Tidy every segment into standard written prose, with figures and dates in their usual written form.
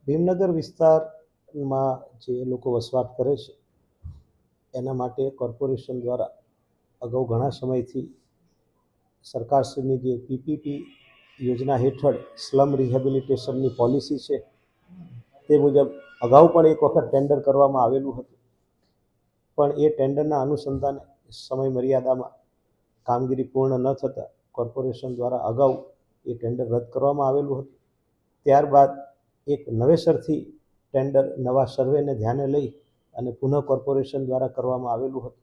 ભીમનગર વિસ્તારમાં જે લોકો વસવાટ કરે છે એના માટે કોર્પોરેશન દ્વારા અગાઉ ઘણા સમયથી સરકારશ્રીની જે પીપીપી યોજના હેઠળ સ્લમ રિહેબિલિટેશનની પોલિસી છે તે મુજબ અગાઉ પણ એક વખત ટેન્ડર કરવામાં આવેલું હતું, પણ એ ટેન્ડરના અનુસંધાને સમય મર્યાદામાં કામગીરી પૂર્ણ ન થતાં કોર્પોરેશન દ્વારા અગાઉ એ ટેન્ડર રદ કરવામાં આવેલું હતું. ત્યારબાદ એક નવેસરથી ટેન્ડર નવા સર્વેને ધ્યાને લઈ અને પુનઃ કોર્પોરેશન દ્વારા કરવામાં આવેલું હતું.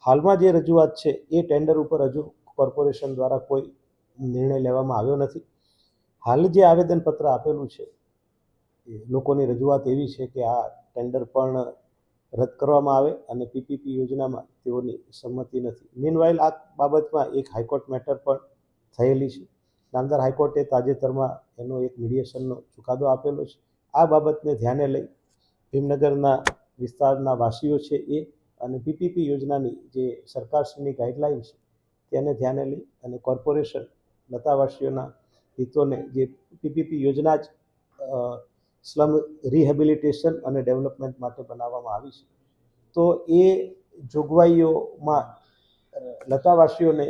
હાલમાં જે રજૂઆત છે એ ટેન્ડર ઉપર હજુ કોર્પોરેશન દ્વારા કોઈ નિર્ણય લેવામાં આવ્યો નથી. હાલ જે આવેદનપત્ર આપેલું છે લોકોની રજૂઆત એવી છે કે આ ટેન્ડર પણ રદ કરવામાં આવે અને પીપીપી યોજનામાં તેઓની સંમતિ નથી. મીનવાઇલ આ બાબતમાં એક હાઈકોર્ટ મેટર પણ થયેલી છે. નામદાર હાઈકોર્ટે તાજેતરમાં એનો એક મીડિયેશનનો ચુકાદો આપેલો છે. આ બાબતને ધ્યાને લઈ ભીમનગરના વિસ્તારના વાસીઓ છે એ અને પીપીપી યોજનાની જે સરકારશ્રીની ગાઈડલાઇન છે તેને ધ્યાને લઈ અને કોર્પોરેશન લતાવાસીઓના હિતોને જે પીપીપી યોજના જ સ્લમ રિહેબિલિટેશન અને ડેવલપમેન્ટ માટે બનાવવામાં આવી છે, તો એ જોગવાઈઓમાં લતાવાસીઓને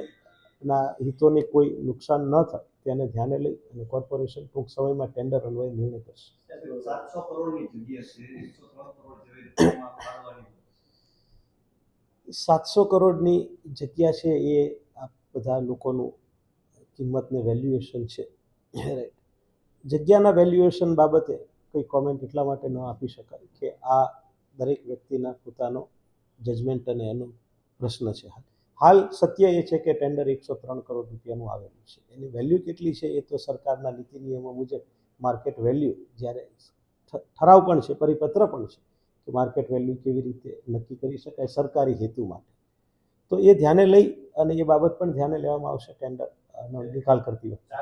ના હિતોને કોઈ નુકસાન ન થાય તેને ધ્યાને લઈ અને કોર્પોરેશન ટૂંક સમયમાં ટેન્ડર અન્વયે નિર્ણય કરશે. 700 કરોડની જગ્યા છે એ આ બધા લોકોનું કિંમતને વેલ્યુએશન છે. રાઈટ, જગ્યાના વેલ્યુએશન બાબતે કોઈ કોમેન્ટ એટલા માટે ન આપી શકાય કે આ દરેક વ્યક્તિના પોતાનો જજમેન્ટ અને એનો પ્રશ્ન છે. હાલ સત્ય એ છે કે ટેન્ડર 103 કરોડ રૂપિયાનું આવેલું છે. એની વેલ્યુ કેટલી છે એ તો સરકારના નીતિ નિયમો મુજબ માર્કેટ વેલ્યુ, જ્યારે ઠરાવ પણ છે, પરિપત્ર પણ છે કે માર્કેટ વેલ્યુ કેવી રીતે નક્કી કરી શકાય સરકારી હેતુ માટે, તો એ ધ્યાને લઈ અને એ બાબત પણ ધ્યાને લેવામાં આવશે ટેન્ડરનો નિકાલ કરતી વખતે.